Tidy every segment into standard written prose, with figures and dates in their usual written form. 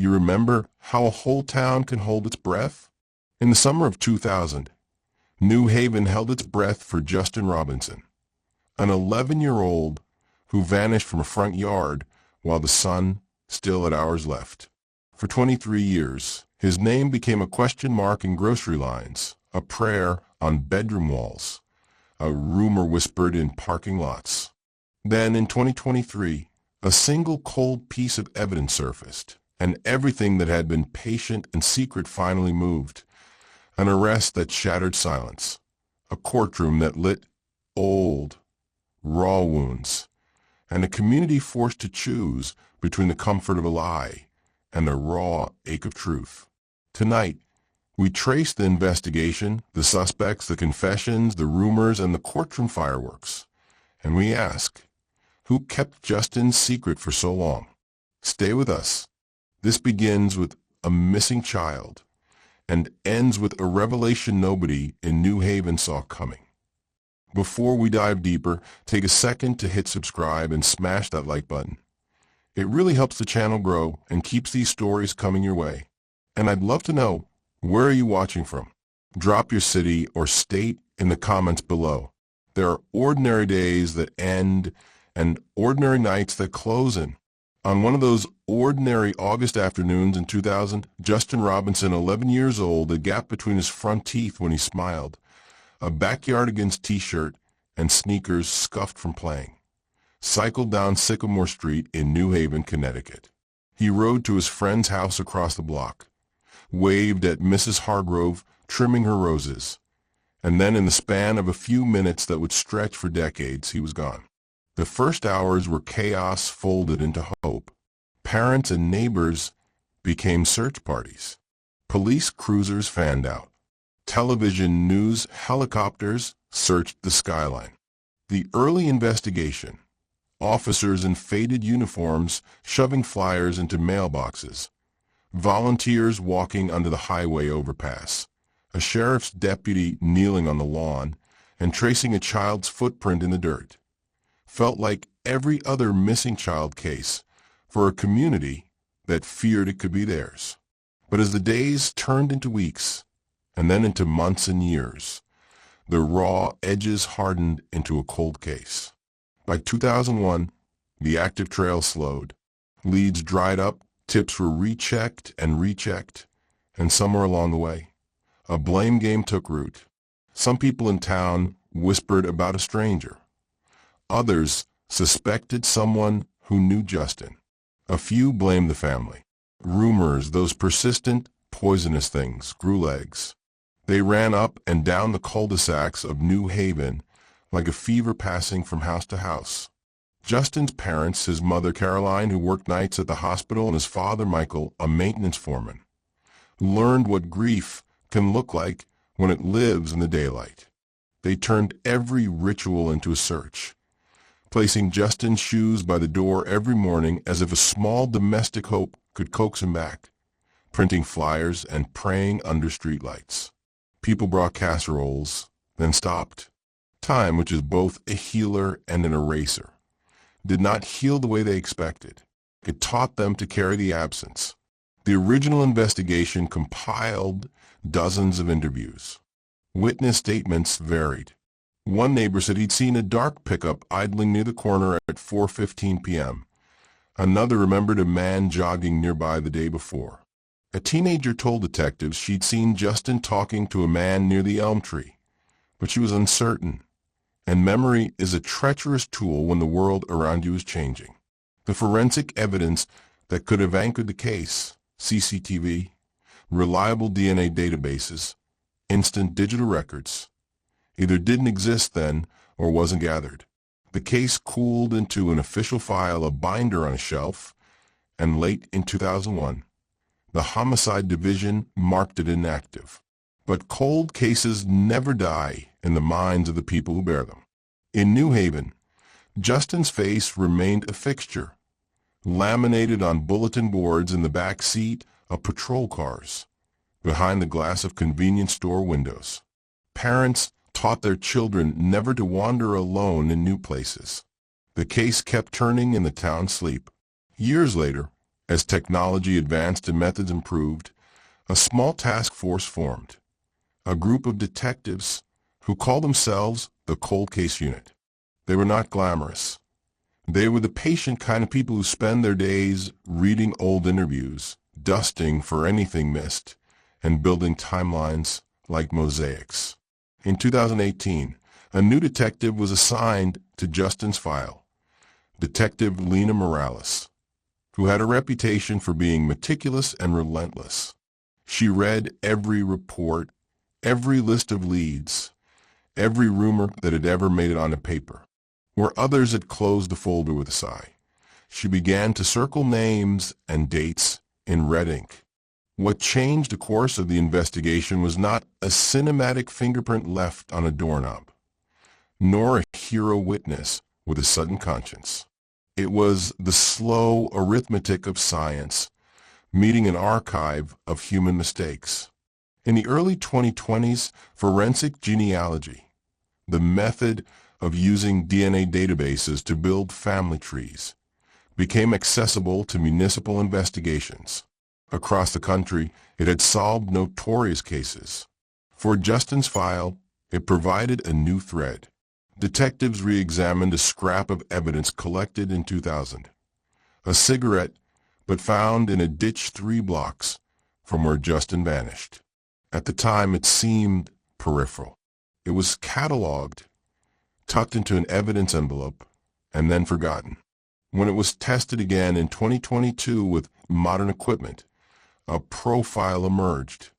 You remember how a whole town can hold its breath? In the summer of 2000, New Haven held its breath for Justin Robinson, an 11-year-old who vanished from a front yard while the sun still had hours left. For 23 years, his name became a question mark in grocery lines, a prayer on bedroom walls, a rumor whispered in parking lots. Then in 2023, a single cold piece of evidence surfaced, and everything that had been patient and secret finally moved. An arrest that shattered silence, a courtroom that lit old, raw wounds, and a community forced to choose between the comfort of a lie and the raw ache of truth. Tonight, we trace the investigation, the suspects, the confessions, the rumors, and the courtroom fireworks. And we ask, who kept Justin's secret for so long? Stay with us. This begins with a missing child and ends with a revelation nobody in New Haven saw coming. Before we dive deeper, take a second to hit subscribe and smash that like button. It really helps the channel grow and keeps these stories coming your way. And I'd love to know, where are you watching from? Drop your city or state in the comments below. There are ordinary days that end and ordinary nights that close in. On one of those ordinary August afternoons in 2000, Justin Robinson, 11 years old, a gap between his front teeth when he smiled, a backyardigans t-shirt and sneakers scuffed from playing, cycled down Sycamore Street in New Haven, Connecticut. He rode to his friend's house across the block, waved at Mrs. Hargrove trimming her roses, and then in the span of a few minutes that would stretch for decades, he was gone. The first hours were chaos folded into hope. Parents and neighbors became search parties. Police cruisers fanned out. Television news helicopters searched the skyline. The early investigation, officers in faded uniforms shoving flyers into mailboxes, volunteers walking under the highway overpass, a sheriff's deputy kneeling on the lawn and tracing a child's footprint in the dirt, felt like every other missing child case for a community that feared it could be theirs. But as the days turned into weeks, and then into months and years, the raw edges hardened into a cold case. By 2001, the active trail slowed. Leads dried up, tips were rechecked, and somewhere along the way, a blame game took root. Some people in town whispered about a stranger. Others suspected someone who knew Justin. A few blamed the family. Rumors, those persistent, poisonous things, grew legs. They ran up and down the cul-de-sacs of New Haven like a fever passing from house to house. Justin's parents, his mother Caroline, who worked nights at the hospital, and his father Michael, a maintenance foreman, learned what grief can look like when it lives in the daylight. They turned every ritual into a search, placing Justin's shoes by the door every morning as if a small domestic hope could coax him back, printing flyers and praying under streetlights. People brought casseroles, then stopped. Time, which is both a healer and an eraser, did not heal the way they expected. It taught them to carry the absence. The original investigation compiled dozens of interviews. Witness statements varied. One neighbor said he'd seen a dark pickup idling near the corner at 4:15 p.m. Another remembered a man jogging nearby the day before. A teenager told detectives she'd seen Justin talking to a man near the elm tree, but she was uncertain. And memory is a treacherous tool when the world around you is changing. The forensic evidence that could have anchored the case, CCTV, reliable DNA databases, instant digital records, either didn't exist then or wasn't gathered. The case cooled into an official file, a binder on a shelf, and late in 2001, the Homicide Division marked it inactive. But cold cases never die in the minds of the people who bear them. In New Haven, Justin's face remained a fixture, laminated on bulletin boards in the back seat of patrol cars, behind the glass of convenience store windows. Parents taught their children never to wander alone in new places. The case kept turning in the town's sleep. Years later, As technology advanced and methods improved, a small task force formed, a group of detectives who called themselves the Cold Case Unit. They were not glamorous. They were the patient kind of people who spend their days reading old interviews, dusting for anything missed, and building timelines like mosaics. In 2018, a new detective was assigned to Justin's file, Detective Lena Morales, who had a reputation for being meticulous and relentless. She read every report, every list of leads, every rumor that had ever made it onto paper. Where others had closed the folder with a sigh, she began to circle names and dates in red ink. What changed the course of the investigation was not a cinematic fingerprint left on a doorknob, nor a hero witness with a sudden conscience. It was the slow arithmetic of science meeting an archive of human mistakes. In the early 2020s, forensic genealogy, the method of using DNA databases to build family trees, became accessible to municipal investigations. Across the country, it had solved notorious cases. For Justin's file, it provided a new thread. Detectives re-examined a scrap of evidence collected in 2000, a cigarette but found in a ditch 3 blocks from where Justin vanished. At the time, it seemed peripheral. It was cataloged, tucked into an evidence envelope, and then forgotten. When it was tested again in 2022 with modern equipment, a profile emerged.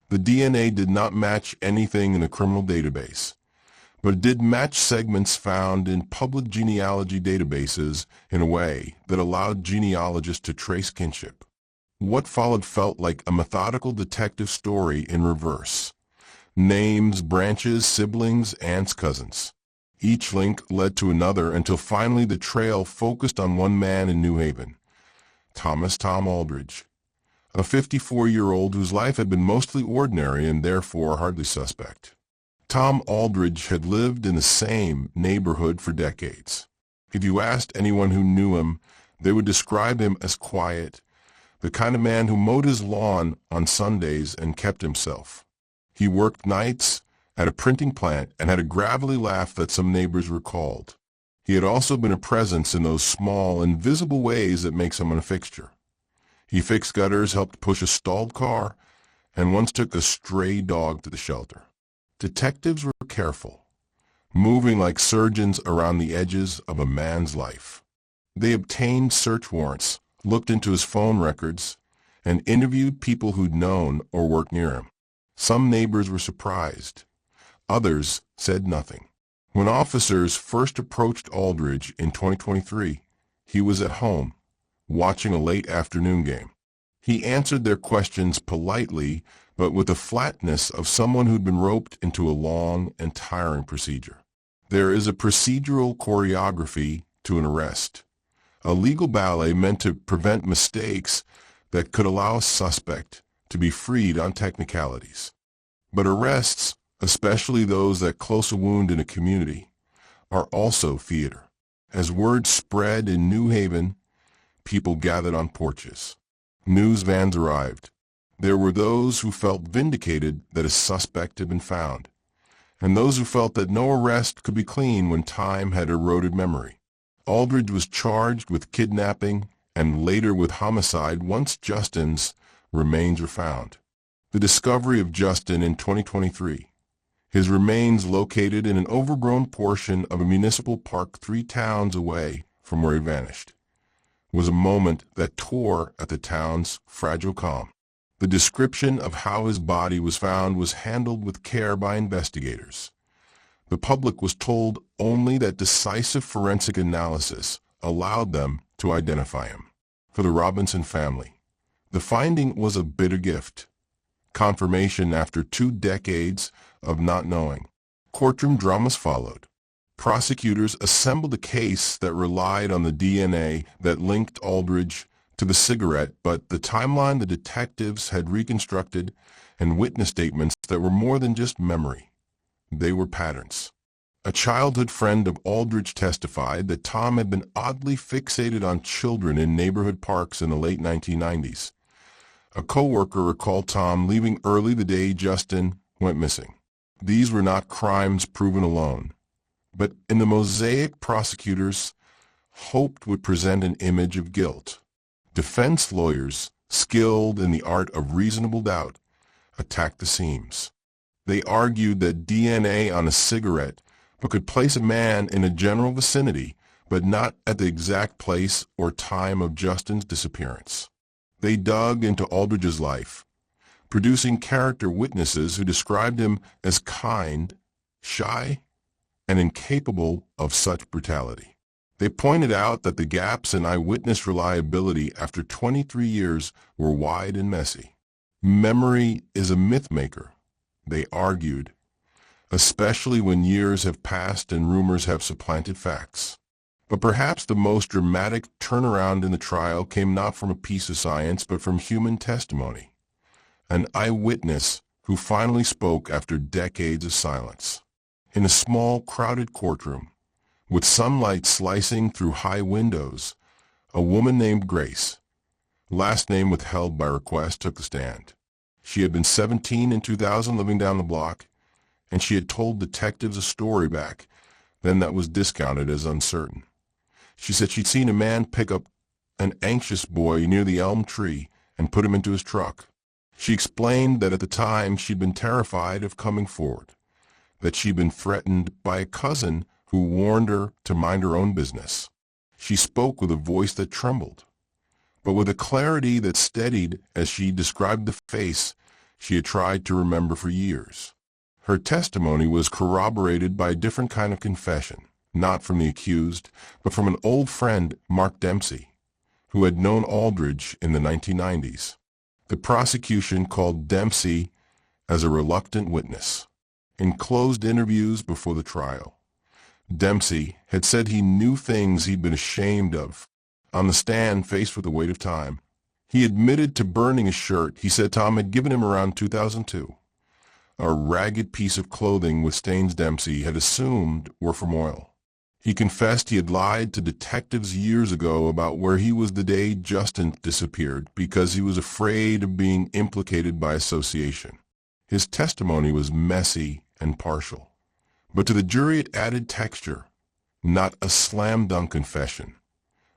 The DNA did not match anything in the criminal database, but it did match segments found in public genealogy databases in a way that allowed genealogists to trace kinship. What followed felt like a methodical detective story in reverse. Names, branches, siblings, aunts, cousins. Each link led to another until finally the trail focused on one man in New Haven, Tom Aldridge, a 54-year-old whose life had been mostly ordinary and therefore hardly suspect. Tom Aldridge had lived in the same neighborhood for decades. If you asked anyone who knew him, they would describe him as quiet, the kind of man who mowed his lawn on Sundays and kept himself. He worked nights at a printing plant and had a gravelly laugh that some neighbors recalled. He had also been a presence in those small, invisible ways that make someone a fixture. He fixed gutters, helped push a stalled car, and once took a stray dog to the shelter. Detectives were careful, moving like surgeons around the edges of a man's life. They obtained search warrants, looked into his phone records, and interviewed people who'd known or worked near him. Some neighbors were surprised. Others said nothing. When officers first approached Aldridge in 2023, he was at home, watching a late afternoon game. He answered their questions politely, but with the flatness of someone who'd been roped into a long and tiring procedure. There is a procedural choreography to an arrest, a legal ballet meant to prevent mistakes that could allow a suspect to be freed on technicalities. But arrests, especially those that close a wound in a community, are also theater. As word spread in New Haven, people gathered on porches. News vans arrived. There were those who felt vindicated that a suspect had been found, and those who felt that no arrest could be clean when time had eroded memory. Aldridge was charged with kidnapping and later with homicide once Justin's remains were found. The discovery of Justin in 2023, his remains located in an overgrown portion of a municipal park 3 towns away from where he vanished, was a moment that tore at the town's fragile calm. The description of how his body was found was handled with care by investigators. The public was told only that decisive forensic analysis allowed them to identify him. For the Robinson family, the finding was a bitter gift. Confirmation after 2 decades of not knowing. Courtroom dramas followed. Prosecutors assembled a case that relied on the DNA that linked Aldridge to the cigarette, but the timeline the detectives had reconstructed and witness statements that were more than just memory. They were patterns. A childhood friend of Aldridge testified that Tom had been oddly fixated on children in neighborhood parks in the late 1990s. A co-worker recalled Tom leaving early the day Justin went missing. These were not crimes proven alone, but in the mosaic prosecutors hoped would present an image of guilt. Defense lawyers, skilled in the art of reasonable doubt, attacked the seams. They argued that DNA on a cigarette could place a man in a general vicinity, but not at the exact place or time of Justin's disappearance. They dug into Aldridge's life, producing character witnesses who described him as kind, shy, and incapable of such brutality. They pointed out that the gaps in eyewitness reliability after 23 years were wide and messy. Memory is a myth maker, they argued, especially when years have passed and rumors have supplanted facts. But perhaps the most dramatic turnaround in the trial came not from a piece of science but from human testimony. An eyewitness who finally spoke after decades of silence. In a small, crowded courtroom, with sunlight slicing through high windows, a woman named Grace, last name withheld by request, took the stand. She had been 17 in 2000 living down the block, and she had told detectives a story back then that was discounted as uncertain. She said she'd seen a man pick up an anxious boy near the elm tree and put him into his truck. She explained that at the time she'd been terrified of coming forward, that she'd been threatened by a cousin who warned her to mind her own business. She spoke with a voice that trembled, but with a clarity that steadied as she described the face she had tried to remember for years. Her testimony was corroborated by a different kind of confession, not from the accused, but from an old friend, Mark Dempsey, who had known Aldridge in the 1990s. The prosecution called Dempsey as a reluctant witness. In closed interviews before the trial, Dempsey had said he knew things he'd been ashamed of. On the stand, faced with the weight of time, he admitted to burning a shirt he said Tom had given him around 2002. A ragged piece of clothing with stains Dempsey had assumed were from oil. He confessed he had lied to detectives years ago about where he was the day Justin disappeared because he was afraid of being implicated by association. His testimony was messy and partial, but to the jury it added texture, not a slam-dunk confession,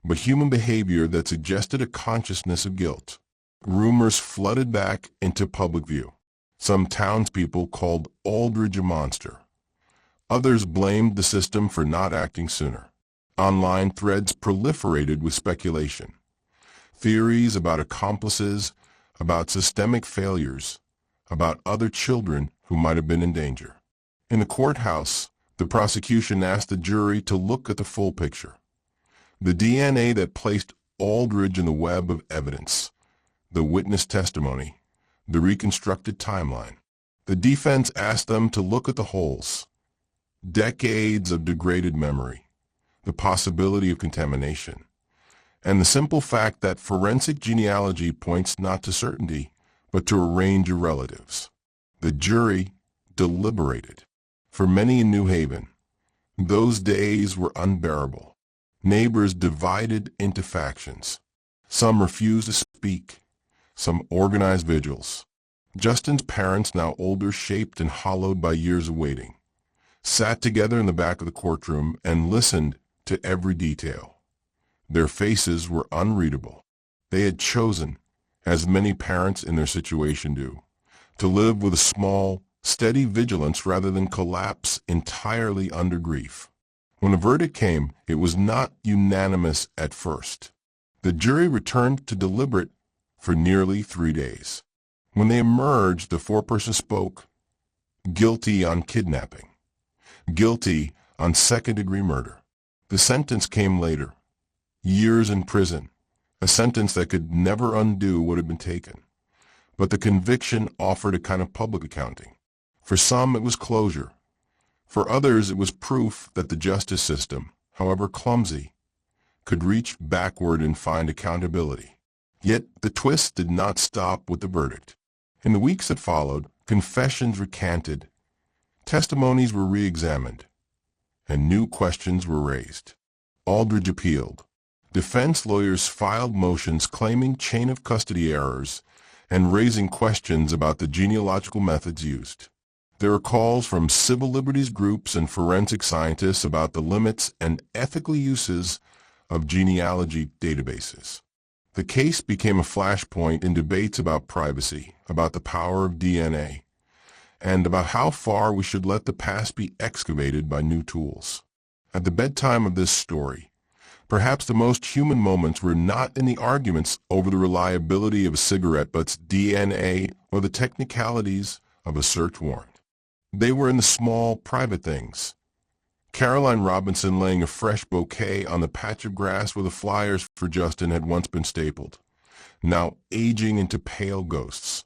but human behavior that suggested a consciousness of guilt. Rumors flooded back into public view. Some townspeople called Aldridge a monster. Others blamed the system for not acting sooner. Online threads proliferated with speculation. Theories about accomplices, about systemic failures, about other children who might have been in danger. In the courthouse, the prosecution asked the jury to look at the full picture. The DNA that placed Aldridge in the web of evidence, the witness testimony, the reconstructed timeline. The defense asked them to look at the holes. Decades of degraded memory, the possibility of contamination, and the simple fact that forensic genealogy points not to certainty, but to a range of relatives. The jury deliberated. For many in New Haven, those days were unbearable. Neighbors divided into factions. Some refused to speak. Some organized vigils. Justin's parents, now older, shaped and hollowed by years of waiting, sat together in the back of the courtroom and listened to every detail. Their faces were unreadable. They had chosen, as many parents in their situation do, to live with a small, steady vigilance rather than collapse entirely under grief. When a verdict came, it was not unanimous at first. The jury returned to deliberate for nearly 3 days. When they emerged, the foreperson spoke, guilty on kidnapping, guilty on second-degree murder. The sentence came later, years in prison, a sentence that could never undo what had been taken. But the conviction offered a kind of public accounting. For some, it was closure. For others, it was proof that the justice system, however clumsy, could reach backward and find accountability. Yet the twist did not stop with the verdict. In the weeks that followed, confessions recanted, testimonies were re-examined, and new questions were raised. Aldridge appealed. Defense lawyers filed motions claiming chain of custody errors and raising questions about the genealogical methods used. There were calls from civil liberties groups and forensic scientists about the limits and ethical uses of genealogy databases. The case became a flashpoint in debates about privacy, about the power of DNA, and about how far we should let the past be excavated by new tools. At the bedtime of this story, perhaps the most human moments were not in the arguments over the reliability of a cigarette butt's DNA or the technicalities of a search warrant. They were in the small, private things. Caroline Robinson laying a fresh bouquet on the patch of grass where the flyers for Justin had once been stapled, now aging into pale ghosts.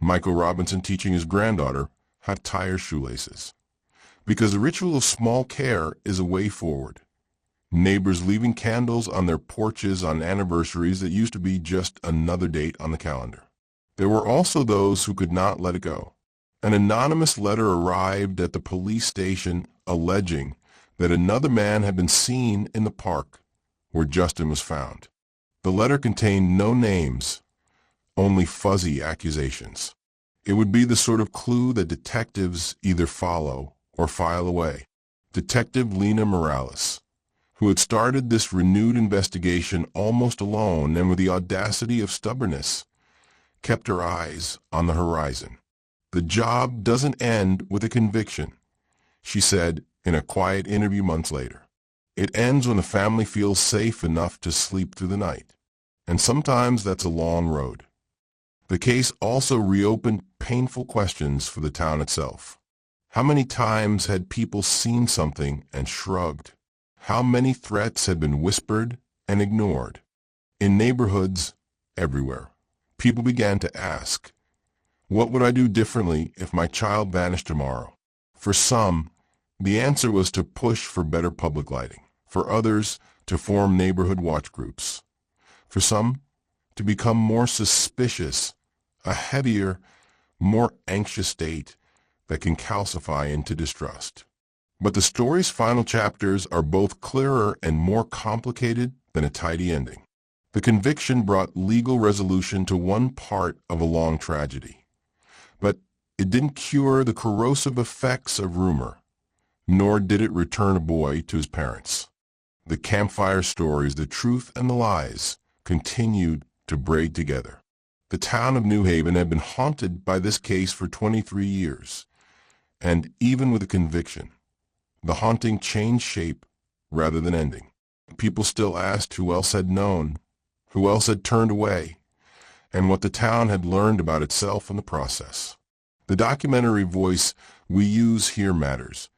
Michael Robinson teaching his granddaughter how to tie her shoelaces. Because the ritual of small care is a way forward. Neighbors leaving candles on their porches on anniversaries that used to be just another date on the calendar. There were also those who could not let it go. An anonymous letter arrived at the police station alleging that another man had been seen in the park where Justin was found. The letter contained no names, only fuzzy accusations. It would be the sort of clue that detectives either follow or file away. Detective Lena Morales, who had started this renewed investigation almost alone and with the audacity of stubbornness, kept her eyes on the horizon. The job doesn't end with a conviction, she said in a quiet interview months later. It ends when the family feels safe enough to sleep through the night. And sometimes that's a long road. The case also reopened painful questions for the town itself. How many times had people seen something and shrugged? How many threats had been whispered and ignored? In neighborhoods everywhere, people began to ask, what would I do differently if my child vanished tomorrow? For some, the answer was to push for better public lighting. For others, to form neighborhood watch groups. For some, to become more suspicious, a heavier, more anxious state that can calcify into distrust. But the story's final chapters are both clearer and more complicated than a tidy ending. The conviction brought legal resolution to one part of a long tragedy. But it didn't cure the corrosive effects of rumor, nor did it return a boy to his parents. The campfire stories, the truth and the lies, continued to braid together. The town of New Haven had been haunted by this case for 23 years, and even with a conviction, the haunting changed shape rather than ending. People still asked who else had known, who else had turned away, and what the town had learned about itself in the process. The documentary voice we use here matters,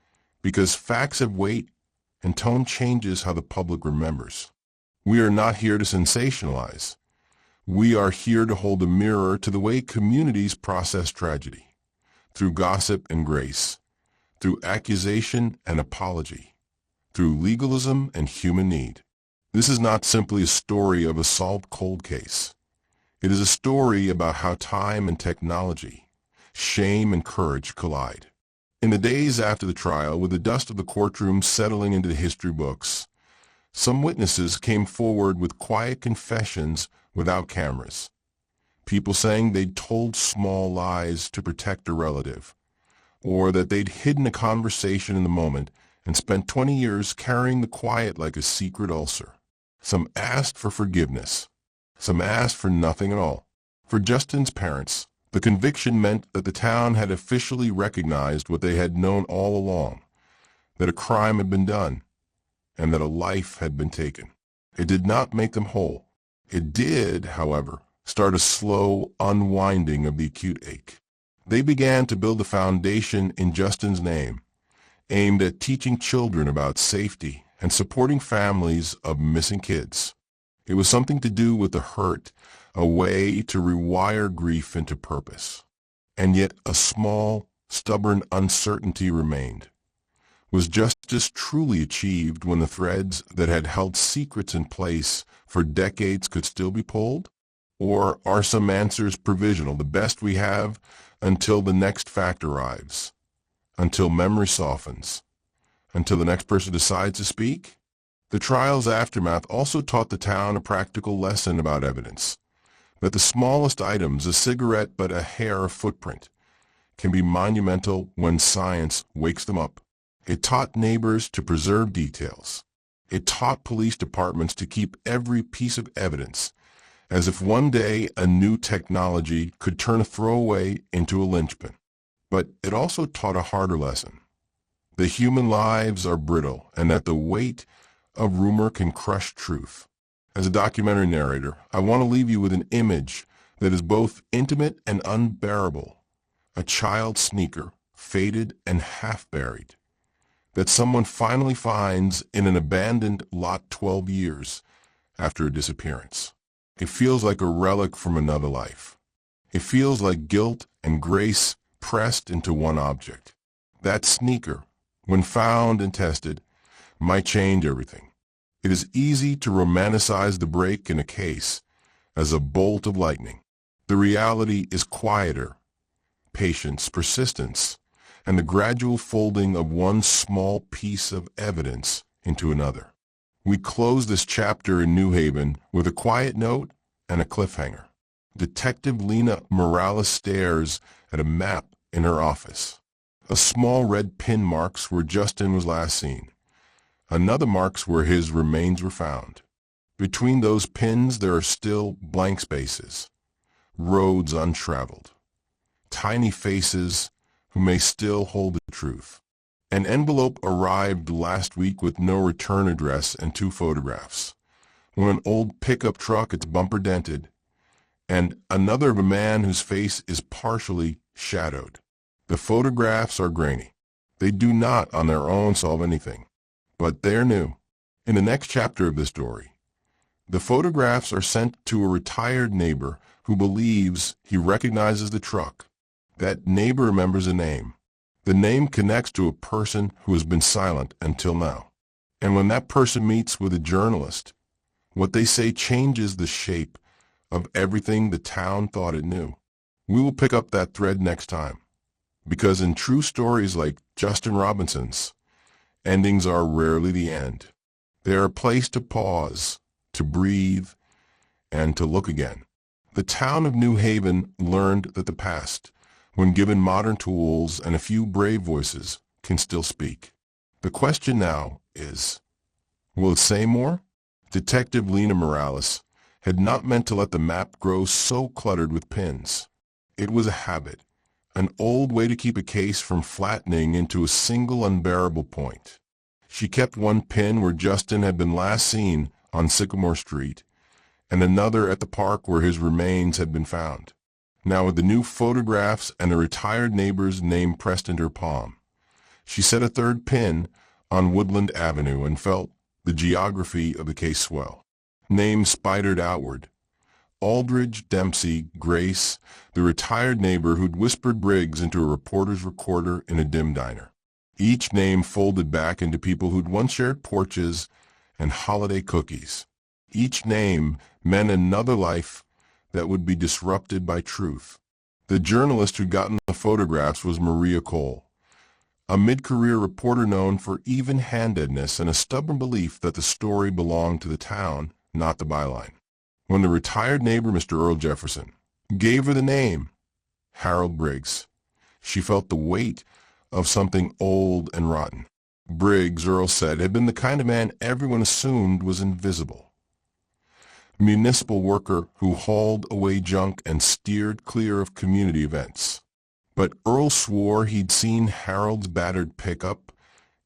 because facts have weight and tone changes how the public remembers. We are not here to sensationalize. We are here to hold a mirror to the way communities process tragedy, through gossip and grace, through accusation and apology, through legalism and human need. This is not simply a story of a solved cold case. It is a story about how time and technology, shame and courage collide. In the days after the trial, with the dust of the courtroom settling into the history books, some witnesses came forward with quiet confessions without cameras. People saying they'd told small lies to protect a relative, or that they'd hidden a conversation in the moment and spent 20 years carrying the quiet like a secret ulcer. Some asked for forgiveness. Some asked for nothing at all. For Justin's parents, the conviction meant that the town had officially recognized what they had known all along, that a crime had been done, and that a life had been taken. It did not make them whole. It did, however, start a slow unwinding of the acute ache. They began to build a foundation in Justin's name, aimed at teaching children about safety and supporting families of missing kids. It was something to do with the hurt, a way to rewire grief into purpose. And yet a small, stubborn uncertainty remained. Was justice truly achieved when the threads that had held secrets in place for decades could still be pulled? Or are some answers provisional, the best we have until the next fact arrives, until memory softens, until the next person decides to speak? The trial's aftermath also taught the town a practical lesson about evidence, that the smallest items, a cigarette but a hair footprint, can be monumental when science wakes them up. It taught neighbors to preserve details. It taught police departments to keep every piece of evidence, as if one day a new technology could turn a throwaway into a linchpin. But it also taught a harder lesson. The human lives are brittle, and that the weight of rumor can crush truth. As a documentary narrator, I want to leave you with an image that is both intimate and unbearable. A child's sneaker, faded and half-buried, that someone finally finds in an abandoned lot 12 years after a disappearance. It feels like a relic from another life. It feels like guilt and grace pressed into one object. That sneaker, when found and tested, might change everything. It is easy to romanticize the break in a case as a bolt of lightning. The reality is quieter: patience, persistence, and the gradual folding of one small piece of evidence into another. We close this chapter in New Haven with a quiet note and a cliffhanger. Detective Lena Morales stares at a map in her office. A small red pin marks where Justin was last seen. Another marks where his remains were found. Between those pins there are still blank spaces, roads untraveled, tiny faces who may still hold the truth. An envelope arrived last week with no return address and 2 photographs. One of an old pickup truck, its bumper dented, and another of a man whose face is partially shadowed. The photographs are grainy. They do not on their own solve anything, but they're new. In the next chapter of this story, the photographs are sent to a retired neighbor who believes he recognizes the truck. That neighbor remembers a name. The name connects to a person who has been silent until now. And when that person meets with a journalist, what they say changes the shape of everything the town thought it knew. We will pick up that thread next time, because in true stories like Justin Robinson's, endings are rarely the end. They are a place to pause, to breathe, and to look again. The town of New Haven learned that the past, when given modern tools and a few brave voices, can still speak. The question now is, will it say more? Detective Lena Morales had not meant to let the map grow so cluttered with pins. It was a habit, an old way to keep a case from flattening into a single unbearable point. She kept one pin where Justin had been last seen on Sycamore Street, and another at the park where his remains had been found. Now with the new photographs and a retired neighbor's name pressed into her palm, she set a 3rd pin on Woodland Avenue and felt the geography of the case swell. Names spidered outward. Aldridge, Dempsey, Grace, the retired neighbor who'd whispered Briggs into a reporter's recorder in a dim diner. Each name folded back into people who'd once shared porches and holiday cookies. Each name meant another life that would be disrupted by truth. The journalist who'd gotten the photographs was Maria Cole, a mid-career reporter known for even-handedness and a stubborn belief that the story belonged to the town, not the byline. When the retired neighbor, Mr. Earl Jefferson, gave her the name, Harold Briggs, she felt the weight of something old and rotten. Briggs, Earl said, had been the kind of man everyone assumed was invisible. A municipal worker who hauled away junk and steered clear of community events. But Earl swore he'd seen Harold's battered pickup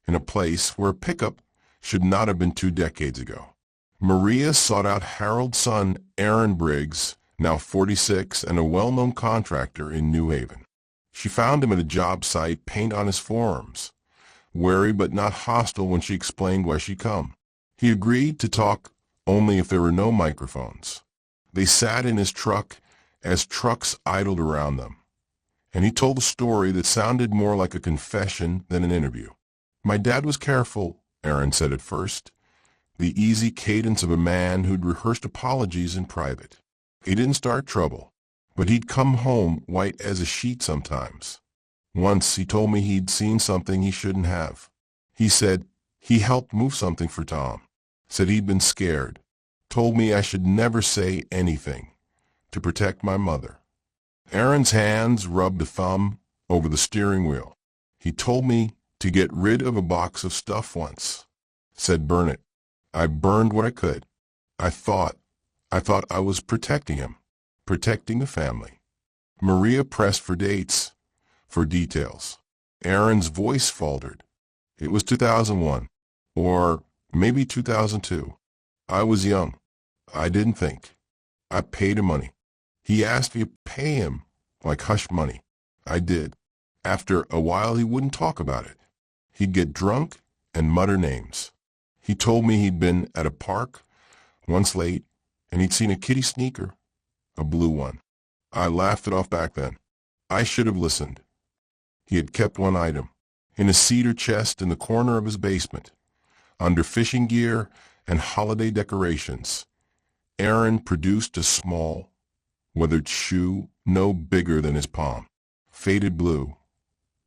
in a place where a pickup should not have been 2 decades ago. Maria sought out Harold's son, Aaron Briggs, now 46 and a well-known contractor in New Haven. She found him at a job site, paint on his forearms, wary but not hostile when she explained why she'd come. He agreed to talk only if there were no microphones. They sat in his truck as trucks idled around them, and he told a story that sounded more like a confession than an interview. "My dad was careful," Aaron said at first, the easy cadence of a man who'd rehearsed apologies in private. He didn't start trouble, but he'd come home white as a sheet sometimes. Once he told me he'd seen something he shouldn't have. He said he helped move something for Tom, said he'd been scared, told me I should never say anything to protect my mother. Aaron's hands rubbed a thumb over the steering wheel. He told me to get rid of a box of stuff once, said burn it. I burned what I could. I thought I was protecting him, protecting the family. Maria pressed for dates, for details. Aaron's voice faltered. It was 2001, or maybe 2002. I was young. I didn't think. I paid him money. He asked me to pay him, like hush money. I did. After a while, he wouldn't talk about it. He'd get drunk and mutter names. He told me he'd been at a park once late, and he'd seen a kitty sneaker, a blue one. I laughed it off back then. I should have listened. He had kept one item, in a cedar chest in the corner of his basement, under fishing gear and holiday decorations. Aaron produced a small, weathered shoe no bigger than his palm, faded blue,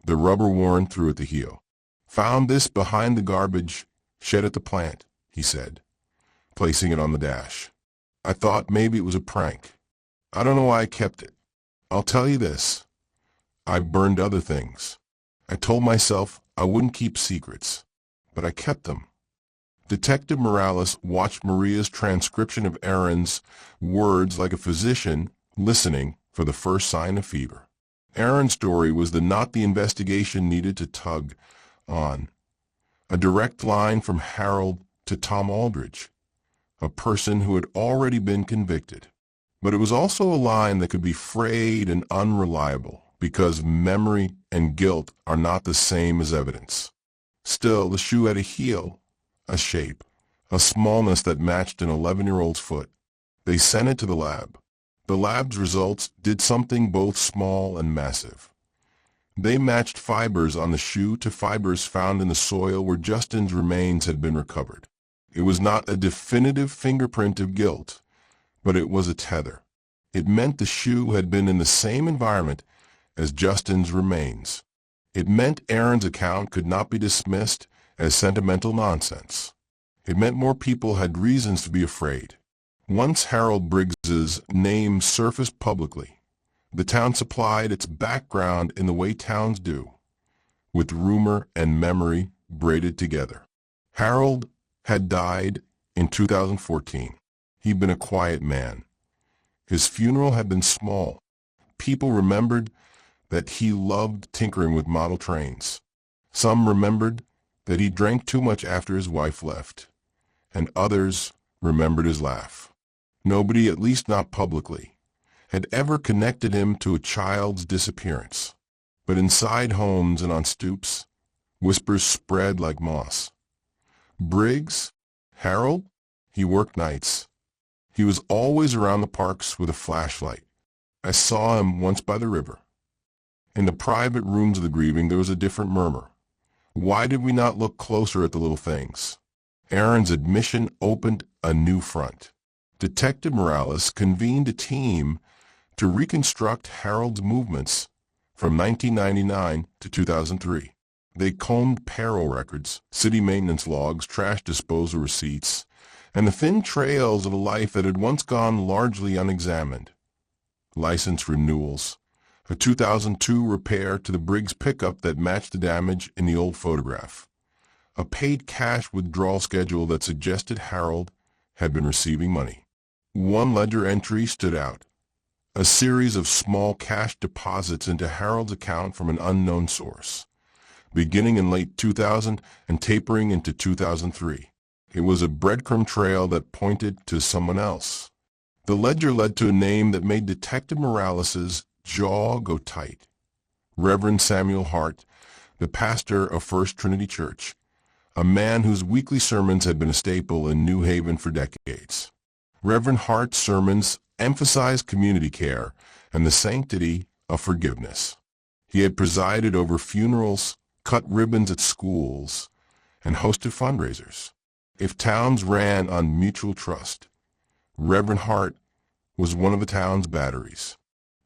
the rubber worn through at the heel. Found this behind the garbage shed at the plant, he said, placing it on the dash. I thought maybe it was a prank. I don't know why I kept it. I'll tell you this. I burned other things. I told myself I wouldn't keep secrets, but I kept them. Detective Morales watched Maria's transcription of Aaron's words like a physician listening for the first sign of fever. Aaron's story was the knot the investigation needed to tug on. A direct line from Harold to Tom Aldridge, a person who had already been convicted. But it was also a line that could be frayed and unreliable, because memory and guilt are not the same as evidence. Still, the shoe had a heel, a shape, a smallness that matched an 11-year-old's foot. They sent it to the lab. The lab's results did something both small and massive. They matched fibers on the shoe to fibers found in the soil where Justin's remains had been recovered. It was not a definitive fingerprint of guilt, but it was a tether. It meant the shoe had been in the same environment as Justin's remains. It meant Aaron's account could not be dismissed as sentimental nonsense. It meant more people had reasons to be afraid. Once Harold Briggs's name surfaced publicly, the town supplied its background in the way towns do, with rumor and memory braided together. Harold had died in 2014. He'd been a quiet man. His funeral had been small. People remembered that he loved tinkering with model trains. Some remembered that he drank too much after his wife left, and others remembered his laugh. Nobody, at least not publicly, had ever connected him to a child's disappearance. But inside homes and on stoops, whispers spread like moss. Briggs? Harold? He worked nights. He was always around the parks with a flashlight. I saw him once by the river. In the private rooms of the grieving, there was a different murmur. Why did we not look closer at the little things? Aaron's admission opened a new front. Detective Morales convened a team to reconstruct Harold's movements from 1999 to 2003. They combed payroll records, city maintenance logs, trash disposal receipts, and the thin trails of a life that had once gone largely unexamined. License renewals, a 2002 repair to the Briggs pickup that matched the damage in the old photograph, a paid cash withdrawal schedule that suggested Harold had been receiving money. One ledger entry stood out, a series of small cash deposits into Harold's account from an unknown source, beginning in late 2000 and tapering into 2003. It was a breadcrumb trail that pointed to someone else. The ledger led to a name that made Detective Morales's jaw go tight. Reverend Samuel Hart, the pastor of First Trinity Church, a man whose weekly sermons had been a staple in New Haven for decades. Reverend Hart's sermons emphasized community care and the sanctity of forgiveness. He had presided over funerals, cut ribbons at schools, and hosted fundraisers. If towns ran on mutual trust, Reverend Hart was one of the town's batteries.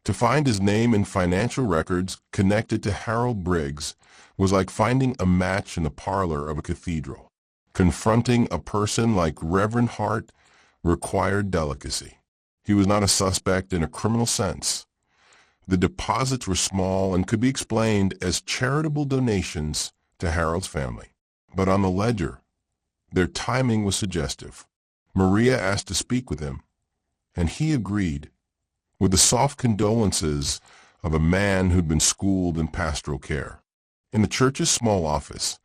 To find his name in financial records connected to Harold Briggs was like finding a match in the parlor of a cathedral. Confronting a person like Reverend Hart required delicacy. He was not a suspect in a criminal sense. The deposits were small and could be explained as charitable donations to Harold's family. But on the ledger, their timing was suggestive. Maria asked to speak with him, and he agreed, with the soft condolences of a man who'd been schooled in pastoral care. In the church's small office,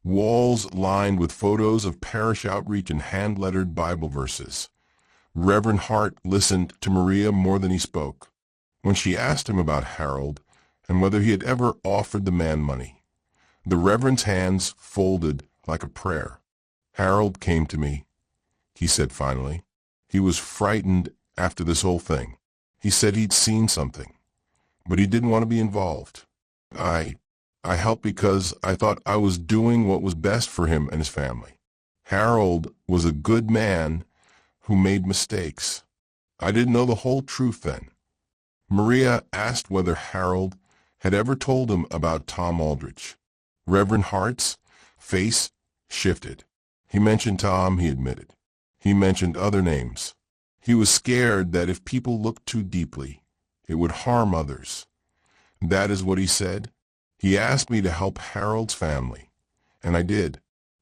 walls lined with photos of parish outreach and hand-lettered Bible verses, Reverend Hart listened to Maria more than he spoke. When she asked him about Harold and whether he had ever offered the man money, the Reverend's hands folded like a prayer. "Harold came to me," he said finally. "He was frightened after this whole thing. He said he'd seen something, but he didn't want to be involved. I helped because I thought I was doing what was best for him and his family. Harold was a good man who made mistakes. I didn't know the whole truth then." Maria asked whether Harold had ever told him about Tom Aldrich. Reverend Hart's face shifted. "He mentioned Tom," he admitted. "He mentioned other names. He was scared that if people looked too deeply, it would harm others. That is what he said. He asked me to help Harold's family, and I did.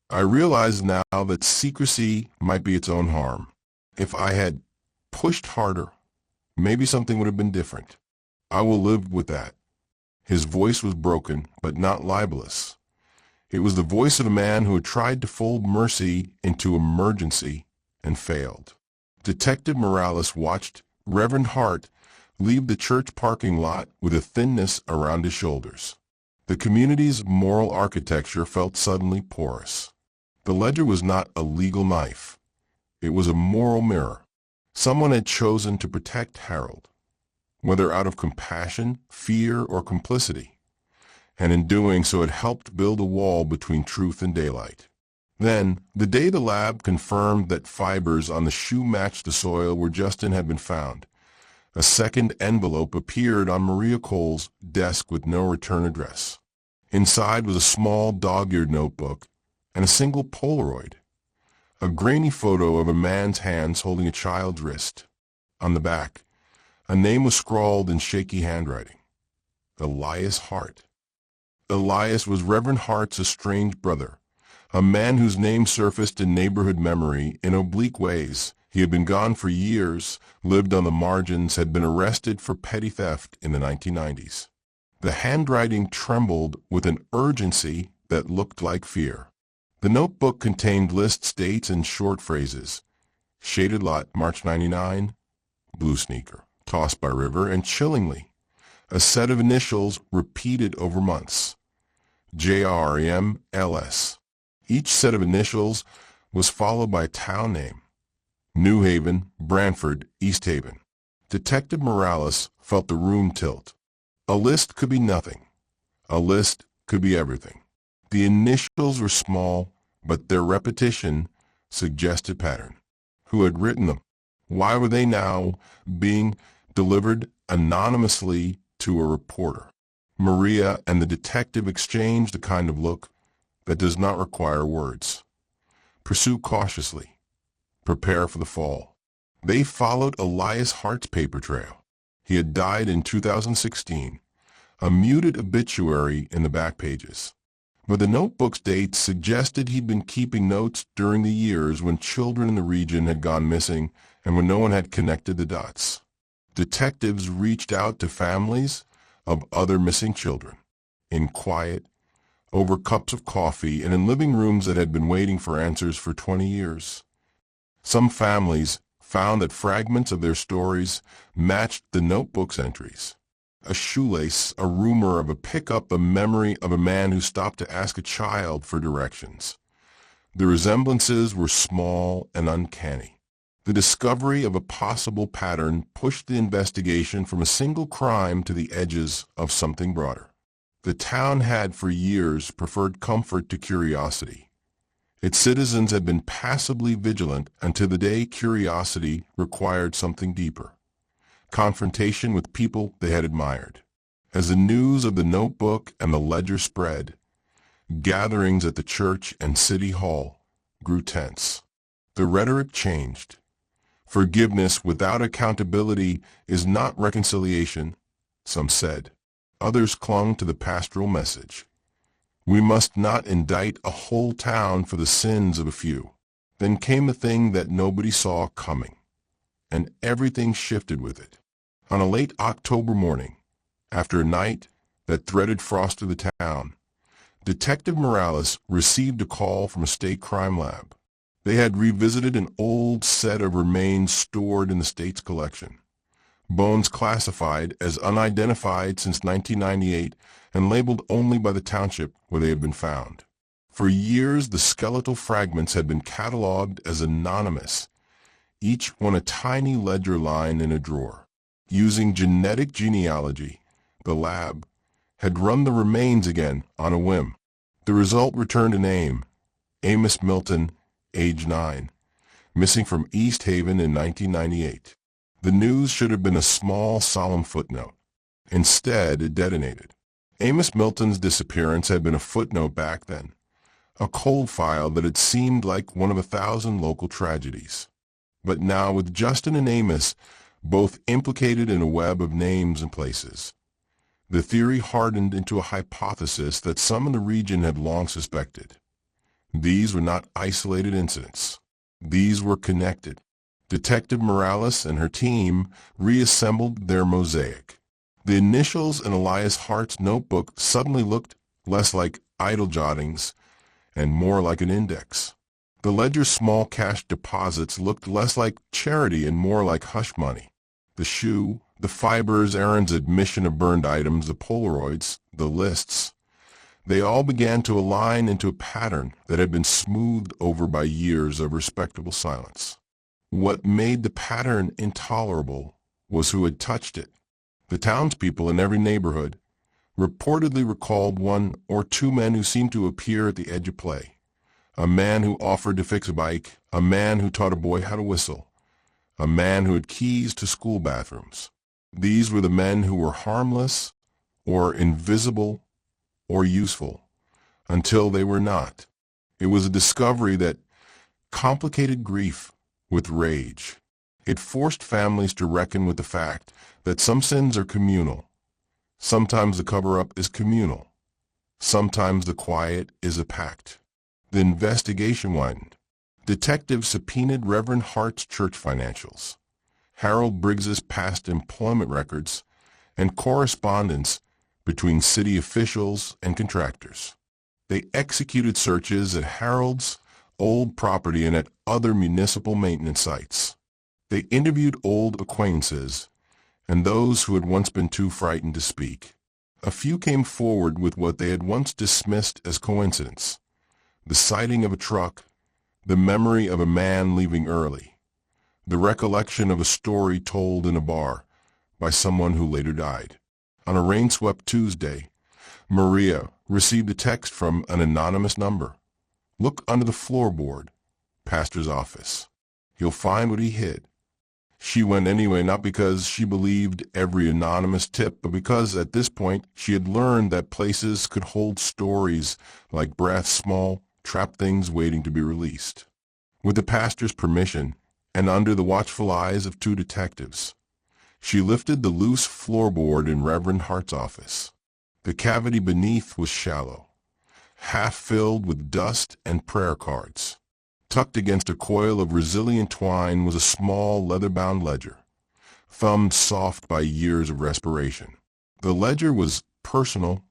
I realize now that secrecy might be its own harm. If I had pushed harder, maybe something would have been different. I will live with that." His voice was broken, but not libelous. It was the voice of a man who had tried to fold mercy into emergency and failed. Detective Morales watched Reverend Hart leave the church parking lot with a thinness around his shoulders. The community's moral architecture felt suddenly porous. The ledger was not a legal knife. It was a moral mirror. Someone had chosen to protect Harold, whether out of compassion, fear, or complicity, and in doing so it helped build a wall between truth and daylight. Then, the day the lab confirmed that fibers on the shoe matched the soil where Justin had been found, a second envelope appeared on Maria Cole's desk with no return address. Inside was a small dog-eared notebook and a single Polaroid, a grainy photo of a man's hands holding a child's wrist. On the back, a name was scrawled in shaky handwriting: Elias Hart. Elias was Reverend Hart's estranged brother, a man whose name surfaced in neighborhood memory in oblique ways. He had been gone for years, lived on the margins, had been arrested for petty theft in the 1990s. The handwriting trembled with an urgency that looked like fear. The notebook contained lists, dates, and short phrases. Shaded lot, March 99, blue sneaker, tossed by river, and chillingly, a set of initials repeated over months. JREMLS. Each set of initials was followed by a town name: New Haven, Branford, East Haven. Detective Morales felt the room tilt. A list could be nothing. A list could be everything. The initials were small, but their repetition suggested pattern. Who had written them? Why were they now being delivered anonymously to a reporter? Maria and the detective exchanged the kind of look that does not require words. Pursue cautiously. Prepare for the fall. They followed Elias Hart's paper trail. He had died in 2016, a muted obituary in the back pages. But the notebook's dates suggested he'd been keeping notes during the years when children in the region had gone missing and when no one had connected the dots. Detectives reached out to families of other missing children, in quiet, over cups of coffee, and in living rooms that had been waiting for answers for 20 years. Some families found that fragments of their stories matched the notebook's entries. A shoelace, a rumor of a pickup, a memory of a man who stopped to ask a child for directions. The resemblances were small and uncanny. The discovery of a possible pattern pushed the investigation from a single crime to the edges of something broader. The town had for years preferred comfort to curiosity. Its citizens had been passively vigilant until the day curiosity required something deeper. confrontation with people they had admired. As the news of the notebook and the ledger spread, gatherings at the church and city hall grew tense. The rhetoric changed. Forgiveness without accountability is not reconciliation, some said. Others clung to the pastoral message. We must not indict a whole town for the sins of a few. Then came the thing that nobody saw coming, and everything shifted with it. On a late October morning, after a night that threaded frost through the town, Detective Morales received a call from a state crime lab. They had revisited an old set of remains stored in the state's collection. Bones classified as unidentified since 1998 and labeled only by the township where they had been found. For years, the skeletal fragments had been cataloged as anonymous, each one a tiny ledger line in a drawer. Using genetic genealogy, the lab had run the remains again on a whim. The result returned a name: Amos Milton, age 9, missing from East Haven in 1998. The news should have been a small, solemn footnote. Instead, it detonated. Amos Milton's disappearance had been a footnote back then, a cold file that had seemed like one of 1,000 local tragedies. But now, with Justin and Amos both implicated in a web of names and places, the theory hardened into a hypothesis that some in the region had long suspected. These were not isolated incidents. These were connected. Detective Morales and her team reassembled their mosaic. The initials in Elias Hart's notebook suddenly looked less like idle jottings and more like an index. The ledger's small cash deposits looked less like charity and more like hush money. The shoe, the fibers, Aaron's admission of burned items, the Polaroids, the lists, they all began to align into a pattern that had been smoothed over by years of respectable silence. What made the pattern intolerable was who had touched it. The townspeople in every neighborhood reportedly recalled one or two men who seemed to appear at the edge of play. A man who offered to fix a bike, a man who taught a boy how to whistle, a man who had keys to school bathrooms. These were the men who were harmless or invisible or useful until they were not. It was a discovery that complicated grief with rage. It forced families to reckon with the fact that some sins are communal. Sometimes the cover-up is communal. Sometimes the quiet is a pact. The investigation widened. Detectives subpoenaed Reverend Hart's church financials, Harold Briggs's past employment records, and correspondence between city officials and contractors. They executed searches at Harold's old property and at other municipal maintenance sites. They interviewed old acquaintances and those who had once been too frightened to speak. A few came forward with what they had once dismissed as coincidence: the sighting of a truck, the memory of a man leaving early, the recollection of a story told in a bar by someone who later died. On a rain-swept Tuesday, Maria received a text from an anonymous number. "Look under the floorboard, pastor's office. You'll find what he hid." She went anyway, not because she believed every anonymous tip, but because at this point she had learned that places could hold stories like breath, small, trapped things waiting to be released. With the pastor's permission, and under the watchful eyes of two detectives, she lifted the loose floorboard in Reverend Hart's office. The cavity beneath was shallow, half filled with dust and prayer cards. Tucked against a coil of resilient twine was a small leather-bound ledger, thumbed soft by years of respiration. The ledger was personal,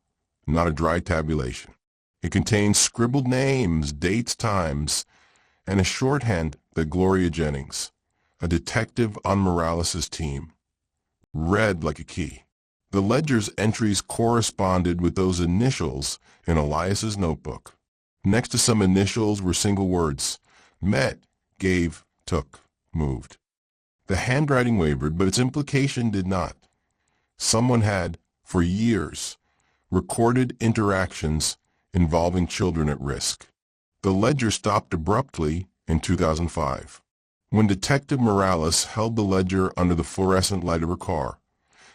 not a dry tabulation. It contained scribbled names, dates, times, and a shorthand that Gloria Jennings, a detective on Morales' team, read like a key. The ledger's entries corresponded with those initials in Elias's notebook. Next to some initials were single words: met, gave, took, moved. The handwriting wavered, but its implication did not. Someone had, for years, recorded interactions involving children at risk. The ledger stopped abruptly in 2005. When Detective Morales held the ledger under the fluorescent light of her car,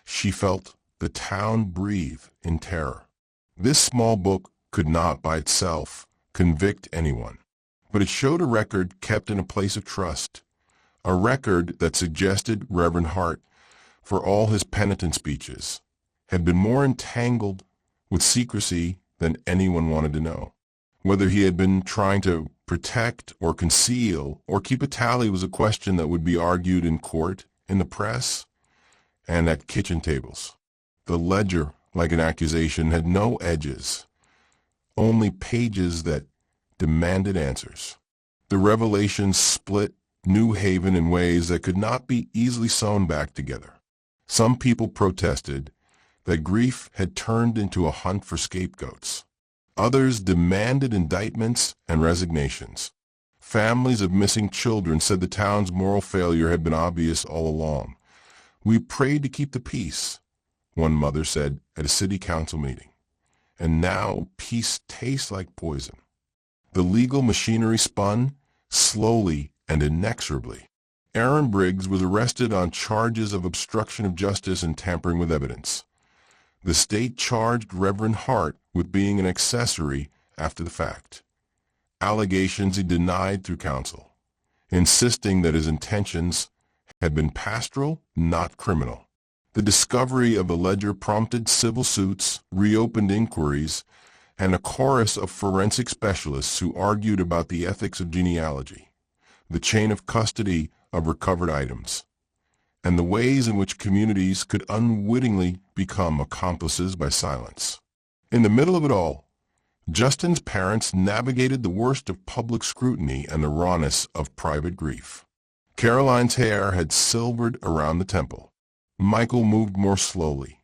she felt the town breathe in terror. This small book could not by itself convict anyone, but it showed a record kept in a place of trust, a record that suggested Reverend Hart, for all his penitent speeches, had been more entangled with secrecy than anyone wanted to know. Whether he had been trying to protect or conceal or keep a tally was a question that would be argued in court, in the press, and at kitchen tables. The ledger, like an accusation, had no edges, only pages that demanded answers. The revelations split New Haven in ways that could not be easily sewn back together. Some people protested that grief had turned into a hunt for scapegoats. Others demanded indictments and resignations. Families of missing children said the town's moral failure had been obvious all along. "We prayed to keep the peace," one mother said at a city council meeting. "And now peace tastes like poison." The legal machinery spun, slowly and inexorably. Aaron Briggs was arrested on charges of obstruction of justice and tampering with evidence. The state charged Reverend Hart with being an accessory after the fact. Allegations he denied through counsel, insisting that his intentions had been pastoral, not criminal. The discovery of the ledger prompted civil suits, reopened inquiries, and a chorus of forensic specialists who argued about the ethics of genealogy, the chain of custody of recovered items, and the ways in which communities could unwittingly become accomplices by silence. In the middle of it all, Justin's parents navigated the worst of public scrutiny and the rawness of private grief. Caroline's hair had silvered around the temple. Michael moved more slowly,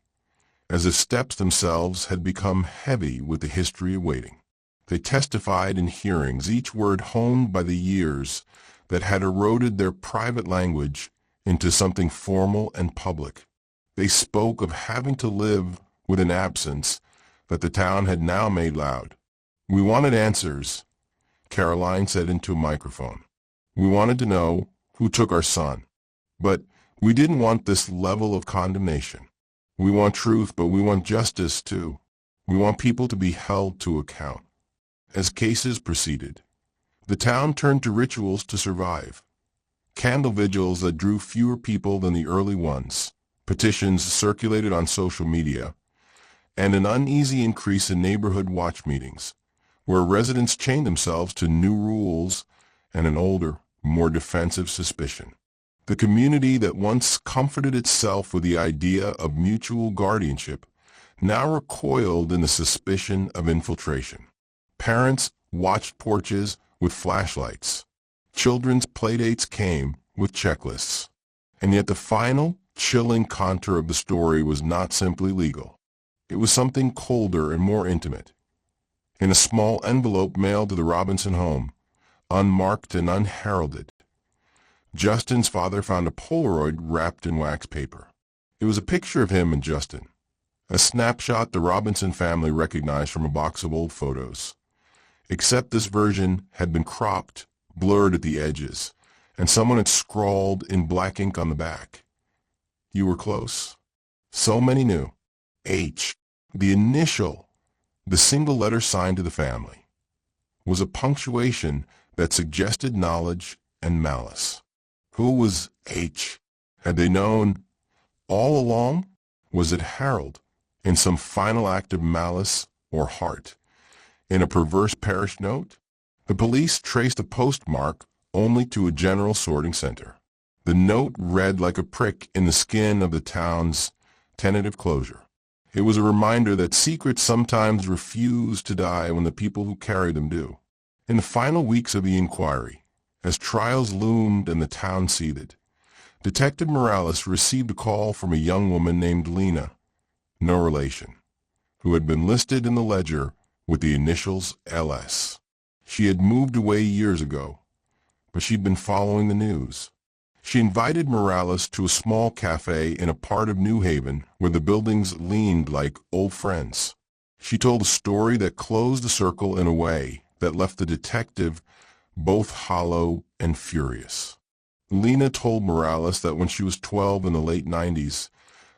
as if steps themselves had become heavy with the history of waiting. They testified in hearings, each word honed by the years that had eroded their private language into something formal and public. They spoke of having to live with an absence that the town had now made loud. "We wanted answers," Caroline said into a microphone. "We wanted to know who took our son. But we didn't want this level of condemnation. We want truth, but we want justice too. We want people to be held to account." As cases proceeded, the town turned to rituals to survive. Candle vigils that drew fewer people than the early ones, petitions circulated on social media, and an uneasy increase in neighborhood watch meetings, where residents chained themselves to new rules and an older, more defensive suspicion. The community that once comforted itself with the idea of mutual guardianship now recoiled in the suspicion of infiltration. Parents watched porches with flashlights. Children's playdates came with checklists. And yet the final, chilling contour of the story was not simply legal. It was something colder and more intimate. In a small envelope mailed to the Robinson home, unmarked and unheralded, Justin's father found a Polaroid wrapped in wax paper. It was a picture of him and Justin, a snapshot the Robinson family recognized from a box of old photos. Except this version had been cropped, blurred at the edges, and someone had scrawled in black ink on the back, "You were close." So many knew. H, the initial, the single letter signed to the family, was a punctuation that suggested knowledge and malice. Who was H? Had they known all along? Was it Harold, in some final act of malice, or Hart, in a perverse parish note? The police traced a postmark only to a general sorting center. The note read like a prick in the skin of the town's tentative closure. It was a reminder that secrets sometimes refuse to die when the people who carry them do. In the final weeks of the inquiry, as trials loomed and the town seethed, Detective Morales received a call from a young woman named Lena, no relation, who had been listed in the ledger with the initials LS. She had moved away years ago, but she'd been following the news. She invited Morales to a small cafe in a part of New Haven where the buildings leaned like old friends. She told a story that closed the circle in a way that left the detective both hollow and furious. Lena told Morales that when she was 12 in the late 90s,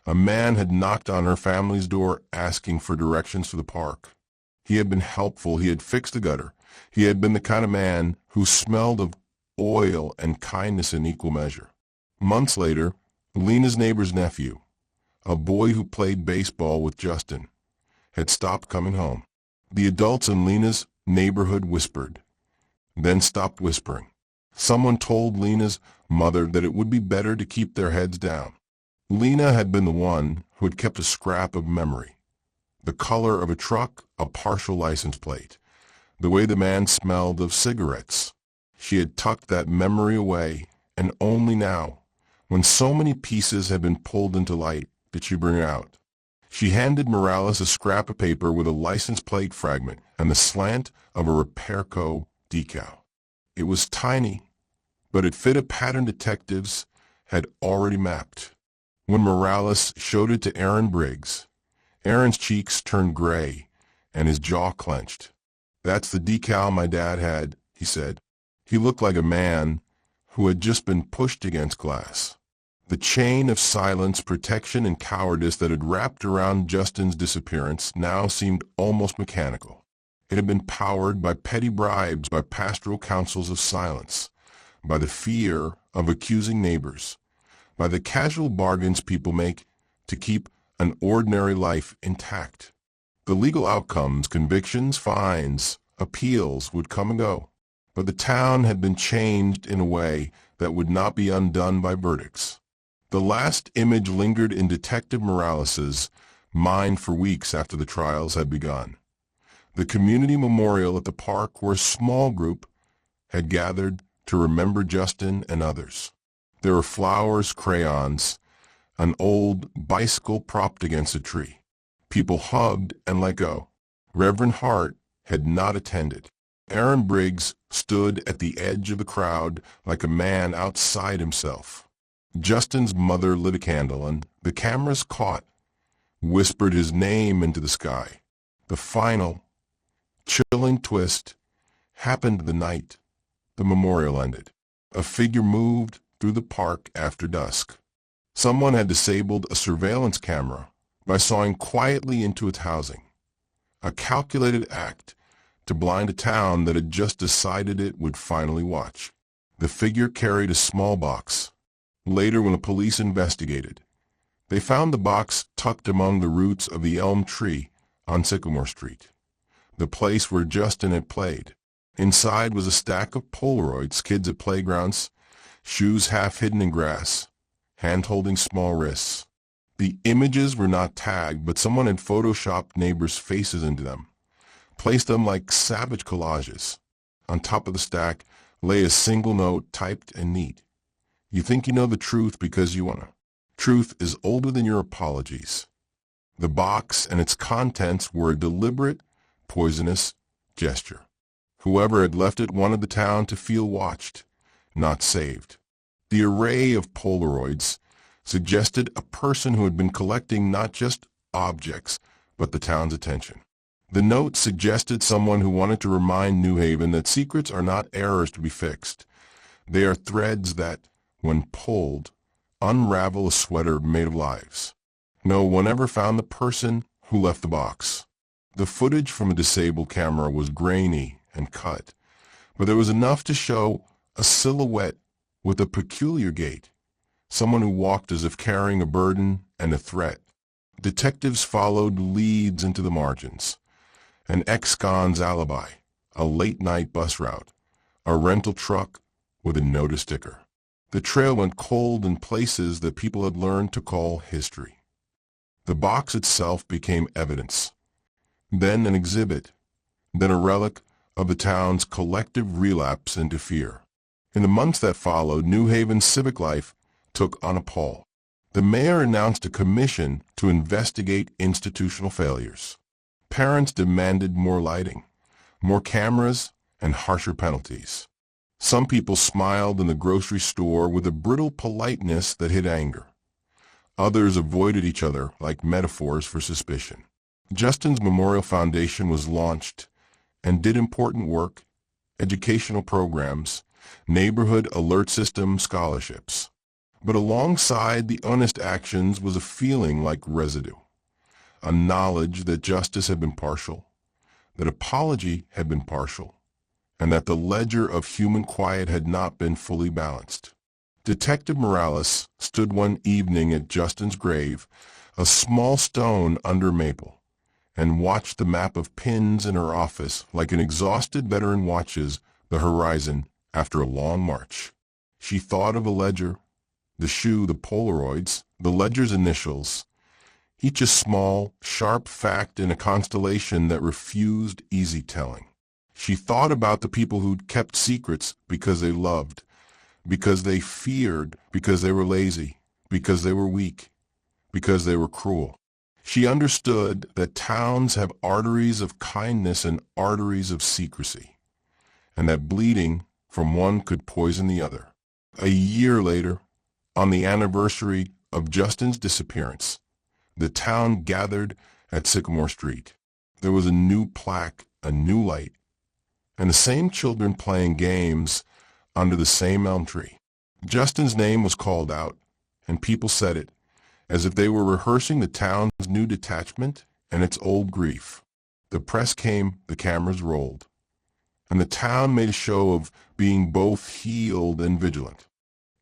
a man had knocked on her family's door asking for directions to the park. He had been helpful. He had fixed the gutter. He had been the kind of man who smelled of oil and kindness in equal measure. Months later, Lena's neighbor's nephew, a boy who played baseball with Justin, had stopped coming home. The adults in Lena's neighborhood whispered, then stopped whispering. Someone told Lena's mother that it would be better to keep their heads down. Lena had been the one who had kept a scrap of memory. The color of a truck, a partial license plate, the way the man smelled of cigarettes. She had tucked that memory away, and only now, when so many pieces had been pulled into light, did she bring it out. She handed Morales a scrap of paper with a license plate fragment and the slant of a Repairco decal. It was tiny, but it fit a pattern detectives had already mapped. When Morales showed it to Aaron Briggs, Aaron's cheeks turned gray and his jaw clenched. "That's the decal my dad had," he said. He looked like a man who had just been pushed against glass. The chain of silence, protection, and cowardice that had wrapped around Justin's disappearance now seemed almost mechanical. It had been powered by petty bribes, by pastoral counsels of silence, by the fear of accusing neighbors, by the casual bargains people make to keep an ordinary life intact. The legal outcomes, convictions, fines, appeals would come and go, but the town had been changed in a way that would not be undone by verdicts. The last image lingered in Detective Morales's mind for weeks after the trials had begun. The community memorial at the park where a small group had gathered to remember Justin and others. There were flowers, crayons, an old bicycle propped against a tree. People hugged and let go. Reverend Hart had not attended. Aaron Briggs stood at the edge of the crowd like a man outside himself. Justin's mother lit a candle, and the cameras caught, whispered his name into the sky. The final, chilling twist happened the night the memorial ended. A figure moved through the park after dusk. Someone had disabled a surveillance camera by sawing quietly into its housing, a calculated act to blind a town that had just decided it would finally watch. The figure carried a small box. Later, when the police investigated, they found the box tucked among the roots of the elm tree on Sycamore Street, the place where Justin had played. Inside was a stack of Polaroids, kids at playgrounds, shoes half hidden in grass, hand-holding small wrists. The images were not tagged, but someone had photoshopped neighbors' faces into them, placed them like savage collages. On top of the stack lay a single note, typed and neat. "You think you know the truth because you want to. Truth is older than your apologies." The box and its contents were a deliberate, poisonous gesture. Whoever had left it wanted the town to feel watched, not saved. The array of Polaroids suggested a person who had been collecting not just objects, but the town's attention. The note suggested someone who wanted to remind New Haven that secrets are not errors to be fixed. They are threads that, when pulled, unravel a sweater made of lives. No one ever found the person who left the box. The footage from a disabled camera was grainy and cut, but there was enough to show a silhouette with a peculiar gait, someone who walked as if carrying a burden and a threat. Detectives followed leads into the margins. An ex-con's alibi, a late-night bus route, a rental truck with a notice sticker. The trail went cold in places that people had learned to call history. The box itself became evidence, then an exhibit, then a relic of the town's collective relapse into fear. In the months that followed, New Haven's civic life took on a pall. The mayor announced a commission to investigate institutional failures. Parents demanded more lighting, more cameras, and harsher penalties. Some people smiled in the grocery store with a brittle politeness that hid anger. Others avoided each other like metaphors for suspicion. Justin's Memorial Foundation was launched and did important work, educational programs, neighborhood alert system scholarships. But alongside the honest actions was a feeling like residue, a knowledge that justice had been partial, that apology had been partial, and that the ledger of human quiet had not been fully balanced. Detective Morales stood one evening at Justin's grave, a small stone under maple, and watched the map of pins in her office like an exhausted veteran watches the horizon after a long march. She thought of a ledger, the shoe, the Polaroids, the ledger's initials, each a small, sharp fact in a constellation that refused easy telling. She thought about the people who'd kept secrets because they loved, because they feared, because they were lazy, because they were weak, because they were cruel. She understood that towns have arteries of kindness and arteries of secrecy, and that bleeding from one could poison the other. A year later, on the anniversary of Justin's disappearance, the town gathered at Sycamore Street. There was a new plaque, a new light, and the same children playing games under the same elm tree. Justin's name was called out, and people said it, as if they were rehearsing the town's new detachment and its old grief. The press came, the cameras rolled, and the town made a show of being both healed and vigilant.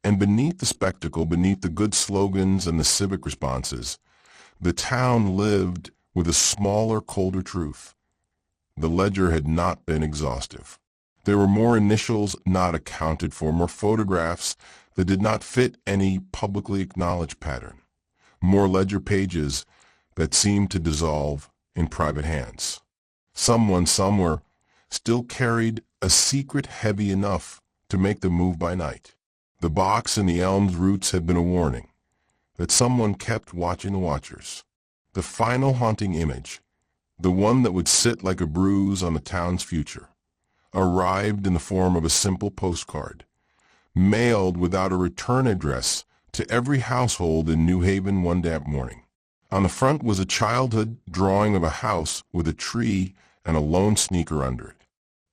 And beneath the spectacle, beneath the good slogans and the civic responses, the town lived with a smaller, colder truth. The ledger had not been exhaustive. There were more initials not accounted for, more photographs that did not fit any publicly acknowledged pattern, more ledger pages that seemed to dissolve in private hands. Someone somewhere still carried a secret heavy enough to make the move by night. The box in the elm's roots had been a warning that someone kept watching the watchers. The final haunting image, the one that would sit like a bruise on the town's future, arrived in the form of a simple postcard, mailed without a return address to every household in New Haven one damp morning. On the front was a childhood drawing of a house with a tree and a lone sneaker under it.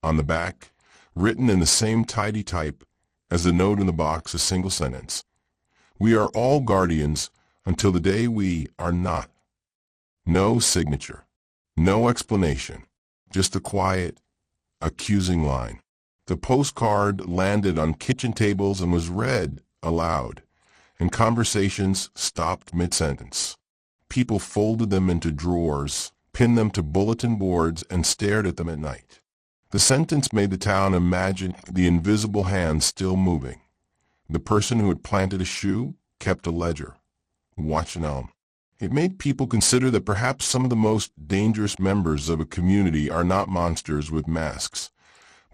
On the back, written in the same tidy type as the note in the box, a single sentence: "We are all guardians until the day we are not." No signature, no explanation, just a quiet, accusing line. The postcard landed on kitchen tables and was read aloud, and conversations stopped mid-sentence. People folded them into drawers, pinned them to bulletin boards, and stared at them at night. The sentence made the town imagine the invisible hand still moving. The person who had planted a shoe kept a ledger, watched an elm. It made people consider that perhaps some of the most dangerous members of a community are not monsters with masks,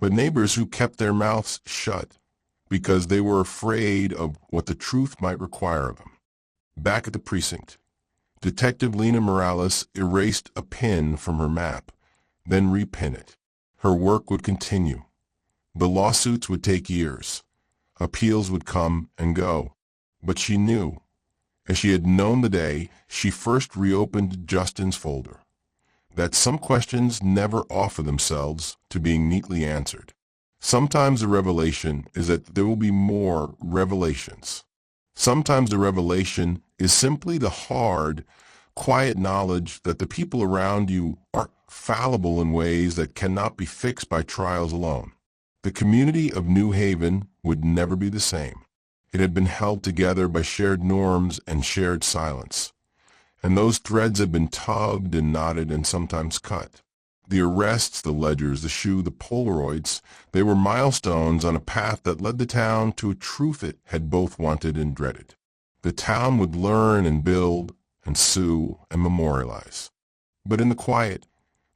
but neighbors who kept their mouths shut because they were afraid of what the truth might require of them. Back at the precinct, Detective Lena Morales erased a pin from her map, then repin it. Her work would continue. The lawsuits would take years. Appeals would come and go. But she knew, as she had known the day she first reopened Justin's folder, that some questions never offer themselves to being neatly answered. Sometimes the revelation is that there will be more revelations. Sometimes the revelation is simply the hard, quiet knowledge that the people around you are fallible in ways that cannot be fixed by trials alone. The community of New Haven would never be the same. It had been held together by shared norms and shared silence, and those threads had been tugged and knotted and sometimes cut. The arrests, the ledgers, the shoe, the Polaroids, they were milestones on a path that led the town to a truth it had both wanted and dreaded. The town would learn and build and sue and memorialize. But in the quiet,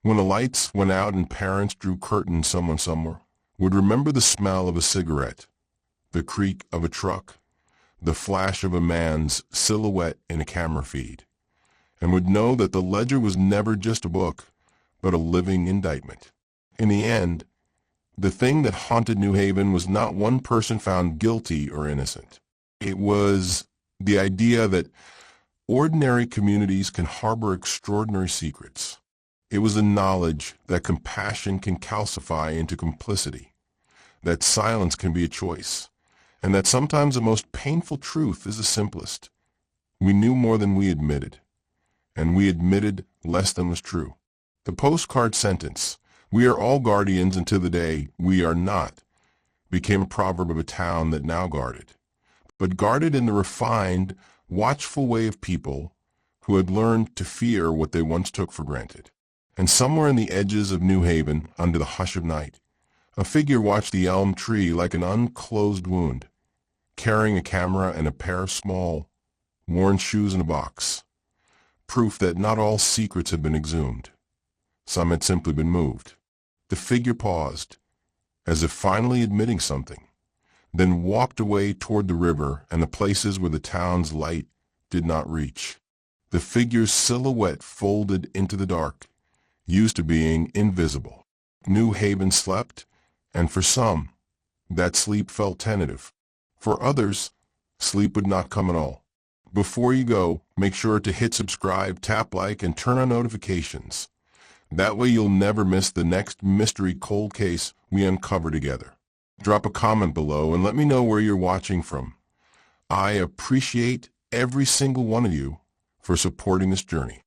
when the lights went out and parents drew curtains, someone somewhere would remember the smell of a cigarette, the creak of a truck, the flash of a man's silhouette in a camera feed, and would know that the ledger was never just a book, but a living indictment. In the end, the thing that haunted New Haven was not one person found guilty or innocent. It was the idea that ordinary communities can harbor extraordinary secrets. It was the knowledge that compassion can calcify into complicity, that silence can be a choice, and that sometimes the most painful truth is the simplest. We knew more than we admitted, and we admitted less than was true. The postcard sentence, "We are all guardians until the day we are not," became a proverb of a town that now guarded, but guarded in the refined, watchful way of people who had learned to fear what they once took for granted. And somewhere in the edges of New Haven, under the hush of night, a figure watched the elm tree like an unclosed wound, carrying a camera and a pair of small, worn shoes in a box, proof that not all secrets had been exhumed. Some had simply been moved. The figure paused, as if finally admitting something, then walked away toward the river and the places where the town's light did not reach. The figure's silhouette folded into the dark, used to being invisible. New Haven slept, and for some, that sleep felt tentative. For others, sleep would not come at all. Before you go, make sure to hit subscribe, tap like, and turn on notifications. That way you'll never miss the next mystery cold case we uncover together. Drop a comment below and let me know where you're watching from. I appreciate every single one of you for supporting this journey.